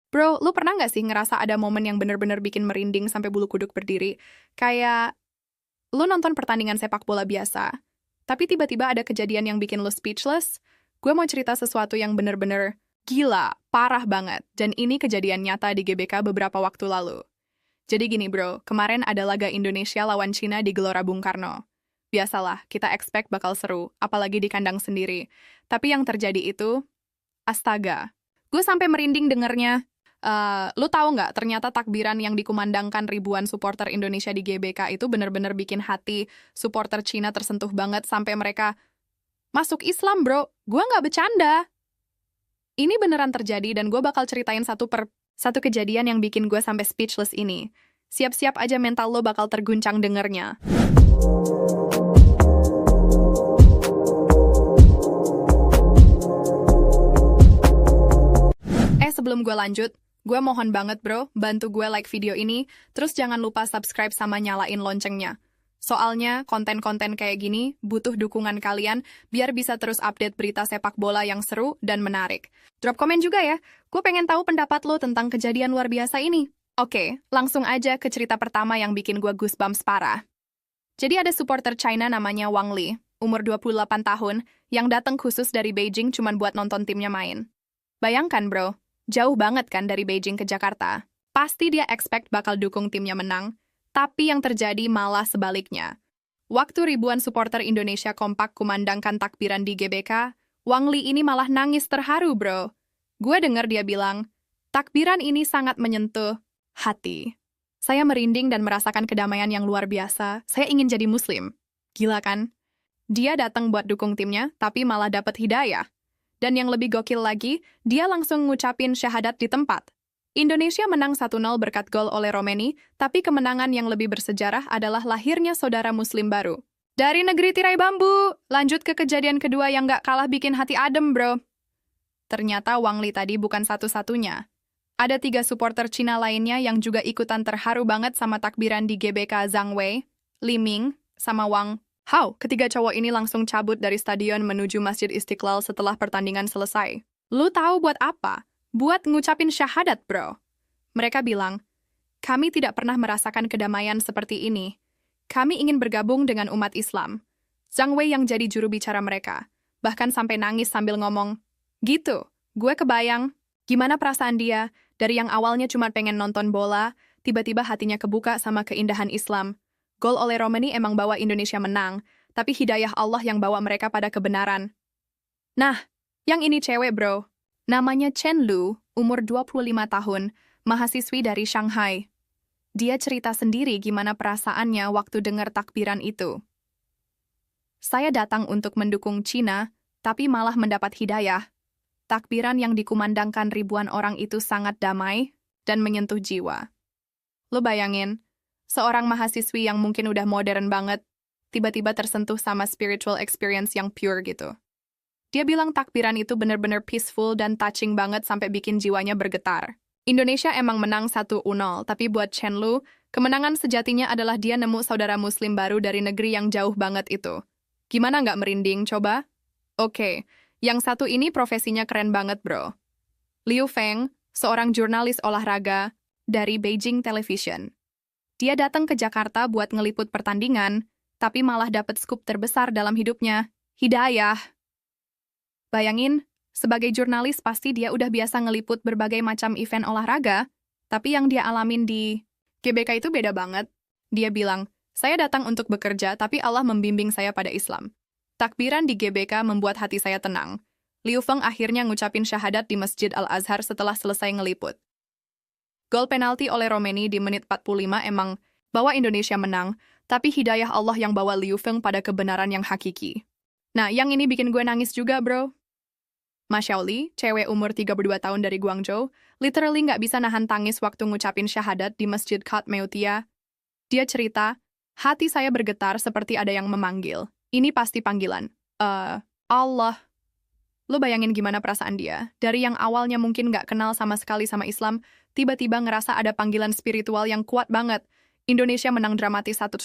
Bro, lu pernah nggak sih ngerasa ada momen yang bener-bener bikin merinding sampai bulu kuduk berdiri? Kayak lu nonton pertandingan sepak bola biasa, tapi tiba-tiba ada kejadian yang bikin lu speechless? Gue mau cerita sesuatu yang bener-bener gila, parah banget. Dan ini kejadian nyata di GBK beberapa waktu lalu. Jadi gini bro, kemarin ada laga Indonesia lawan Cina di Gelora Bung Karno. Biasalah, kita expect bakal seru, apalagi di kandang sendiri. Tapi yang terjadi itu, astaga. Gue sampai merinding dengernya. Lu tahu nggak, ternyata takbiran yang dikumandangkan ribuan supporter Indonesia di GBK itu bener-bener bikin hati supporter Cina tersentuh banget sampai mereka masuk Islam, bro. Gue nggak bercanda. Ini beneran terjadi dan gue bakal ceritain satu kejadian yang bikin gue sampai speechless ini. Siap-siap aja mental lo bakal terguncang dengernya. Sebelum gue lanjut, gue mohon banget bro, bantu gue like video ini, terus jangan lupa subscribe sama nyalain loncengnya. Soalnya konten-konten kayak gini butuh dukungan kalian biar bisa terus update berita sepak bola yang seru dan menarik. Drop komen juga ya, gue pengen tahu pendapat lo tentang kejadian luar biasa ini. Oke, langsung aja ke cerita pertama yang bikin gue goosebumps parah. Jadi ada supporter China namanya Wang Li, umur 28 tahun, yang datang khusus dari Beijing cuman buat nonton timnya main. Bayangkan bro, jauh banget kan dari Beijing ke Jakarta. Pasti dia expect bakal dukung timnya menang, tapi yang terjadi malah sebaliknya. Waktu ribuan supporter Indonesia kompak kumandangkan takbiran di GBK, Wang Li ini malah nangis terharu, bro. Gue dengar dia bilang, takbiran ini sangat menyentuh hati. Saya merinding dan merasakan kedamaian yang luar biasa. Saya ingin jadi muslim. Gila kan? Dia datang buat dukung timnya, tapi malah dapat hidayah. Dan yang lebih gokil lagi, dia langsung ngucapin syahadat di tempat. Indonesia menang 1-0 berkat gol oleh Romeni, tapi kemenangan yang lebih bersejarah adalah lahirnya saudara muslim baru. Dari negeri tirai bambu, lanjut ke kejadian kedua yang gak kalah bikin hati adem, bro. Ternyata Wang Li tadi bukan satu-satunya. Ada 3 supporter Cina lainnya yang juga ikutan terharu banget sama takbiran di GBK Zhang Wei, Li Ming, sama Wang Hao. Ketiga cowok ini langsung cabut dari stadion menuju Masjid Istiqlal setelah pertandingan selesai. Lu tahu buat apa? Buat ngucapin syahadat, bro. Mereka bilang, kami tidak pernah merasakan kedamaian seperti ini. Kami ingin bergabung dengan umat Islam. Zhang Wei yang jadi juru bicara mereka, bahkan sampai nangis sambil ngomong, gitu, gue kebayang, gimana perasaan dia, dari yang awalnya cuma pengen nonton bola, tiba-tiba hatinya kebuka sama keindahan Islam. Gol oleh Romeni emang bawa Indonesia menang, tapi hidayah Allah yang bawa mereka pada kebenaran. Nah, yang ini cewek bro. Namanya Chen Lu, umur 25 tahun, mahasiswi dari Shanghai. Dia cerita sendiri gimana perasaannya waktu dengar takbiran itu. Saya datang untuk mendukung Cina, tapi malah mendapat hidayah. Takbiran yang dikumandangkan ribuan orang itu sangat damai dan menyentuh jiwa. Lo bayangin, seorang mahasiswi yang mungkin udah modern banget, tiba-tiba tersentuh sama spiritual experience yang pure gitu. Dia bilang takbiran itu bener-bener peaceful dan touching banget sampai bikin jiwanya bergetar. Indonesia emang menang 1-0, tapi buat Chen Lu, kemenangan sejatinya adalah dia nemu saudara muslim baru dari negeri yang jauh banget itu. Gimana nggak merinding, coba? Oke, yang satu ini profesinya keren banget, bro. Liu Feng, seorang jurnalis olahraga dari Beijing Television. Dia datang ke Jakarta buat ngeliput pertandingan, tapi malah dapat skup terbesar dalam hidupnya, hidayah. Bayangin, sebagai jurnalis pasti dia udah biasa ngeliput berbagai macam event olahraga, tapi yang dia alamin di GBK itu beda banget. Dia bilang, saya datang untuk bekerja, tapi Allah membimbing saya pada Islam. Takbiran di GBK membuat hati saya tenang. Liu Feng akhirnya ngucapin syahadat di Masjid Al-Azhar setelah selesai ngeliput. Gol penalti oleh Romeni di menit 45 emang bawa Indonesia menang, tapi hidayah Allah yang bawa Liu Feng pada kebenaran yang hakiki. Nah, yang ini bikin gue nangis juga, bro. Ma Xiaoli, cewek umur 32 tahun dari Guangzhou, literally nggak bisa nahan tangis waktu ngucapin syahadat di Masjid Khat Meutia. Dia cerita, hati saya bergetar seperti ada yang memanggil. Ini pasti panggilan. Allah. Lo bayangin gimana perasaan dia. Dari yang awalnya mungkin nggak kenal sama sekali sama Islam, tiba-tiba ngerasa ada panggilan spiritual yang kuat banget. Indonesia menang dramatis 1-0,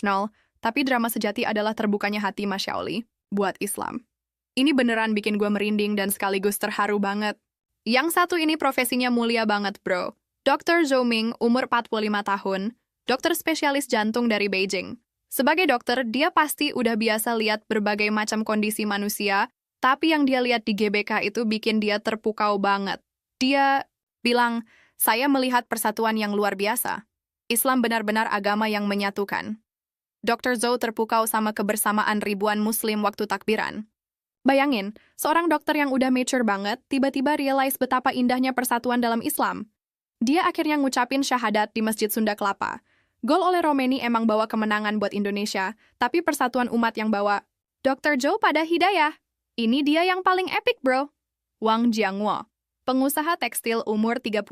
tapi drama sejati adalah terbukanya hati Masya Allah buat Islam. Ini beneran bikin gue merinding dan sekaligus terharu banget. Yang satu ini profesinya mulia banget, bro. Dr. Zhou Ming, umur 45 tahun, dokter spesialis jantung dari Beijing. Sebagai dokter, dia pasti udah biasa lihat berbagai macam kondisi manusia, tapi yang dia lihat di GBK itu bikin dia terpukau banget. Dia bilang, saya melihat persatuan yang luar biasa. Islam benar-benar agama yang menyatukan. Dr. Zhou terpukau sama kebersamaan ribuan muslim waktu takbiran. Bayangin, seorang dokter yang udah mature banget, tiba-tiba realize betapa indahnya persatuan dalam Islam. Dia akhirnya ngucapin syahadat di Masjid Sunda Kelapa. Gol oleh Romeni emang bawa kemenangan buat Indonesia, tapi persatuan umat yang bawa Dr. Zhou pada hidayah. Ini dia yang paling epic, bro. Wang Jiangwo, pengusaha tekstil umur 38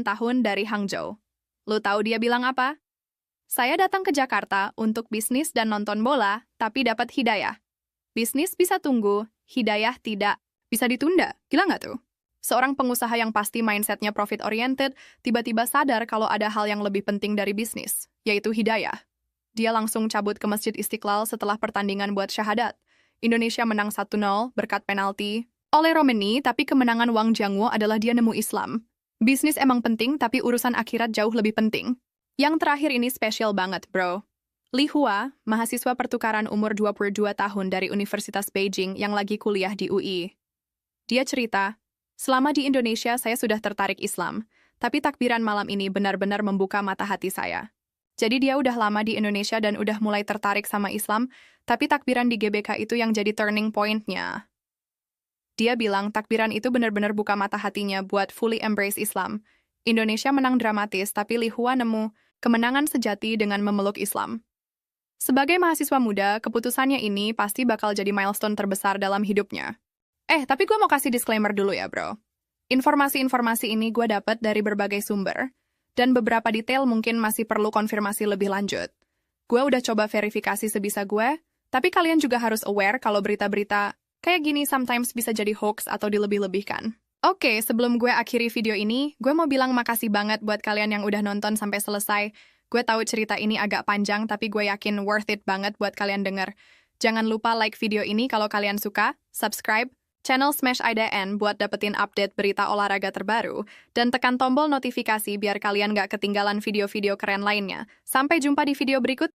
tahun dari Hangzhou. Lu tahu dia bilang apa? Saya datang ke Jakarta untuk bisnis dan nonton bola, tapi dapat hidayah. Bisnis bisa tunggu, hidayah tidak. Bisa ditunda, gila nggak tuh? Seorang pengusaha yang pasti mindsetnya profit-oriented, tiba-tiba sadar kalau ada hal yang lebih penting dari bisnis, yaitu hidayah. Dia langsung cabut ke Masjid Istiqlal setelah pertandingan buat syahadat. Indonesia menang 1-0 berkat penalti oleh Romeni, tapi kemenangan Wang Jiangwo adalah dia nemu Islam. Bisnis emang penting, tapi urusan akhirat jauh lebih penting. Yang terakhir ini spesial banget, bro. Li Hua, mahasiswa pertukaran umur 22 tahun dari Universitas Beijing yang lagi kuliah di UI. Dia cerita, selama di Indonesia saya sudah tertarik Islam, tapi takbiran malam ini benar-benar membuka mata hati saya. Jadi dia udah lama di Indonesia dan udah mulai tertarik sama Islam, tapi takbiran di GBK itu yang jadi turning point-nya. Dia bilang takbiran itu benar-benar buka mata hatinya buat fully embrace Islam. Indonesia menang dramatis, tapi Li Hua nemu kemenangan sejati dengan memeluk Islam. Sebagai mahasiswa muda, keputusannya ini pasti bakal jadi milestone terbesar dalam hidupnya. Tapi gue mau kasih disclaimer dulu ya, bro. Informasi-informasi ini gue dapat dari berbagai sumber, dan beberapa detail mungkin masih perlu konfirmasi lebih lanjut. Gue udah coba verifikasi sebisa gue, tapi kalian juga harus aware kalau berita-berita kayak gini sometimes bisa jadi hoax atau dilebih-lebihkan. Oke, sebelum gue akhiri video ini, gue mau bilang makasih banget buat kalian yang udah nonton sampai selesai. Gue tahu cerita ini agak panjang, tapi gue yakin worth it banget buat kalian denger. Jangan lupa like video ini kalau kalian suka, subscribe, channel Smash IDN buat dapetin update berita olahraga terbaru, dan tekan tombol notifikasi biar kalian gak ketinggalan video-video keren lainnya. Sampai jumpa di video berikut.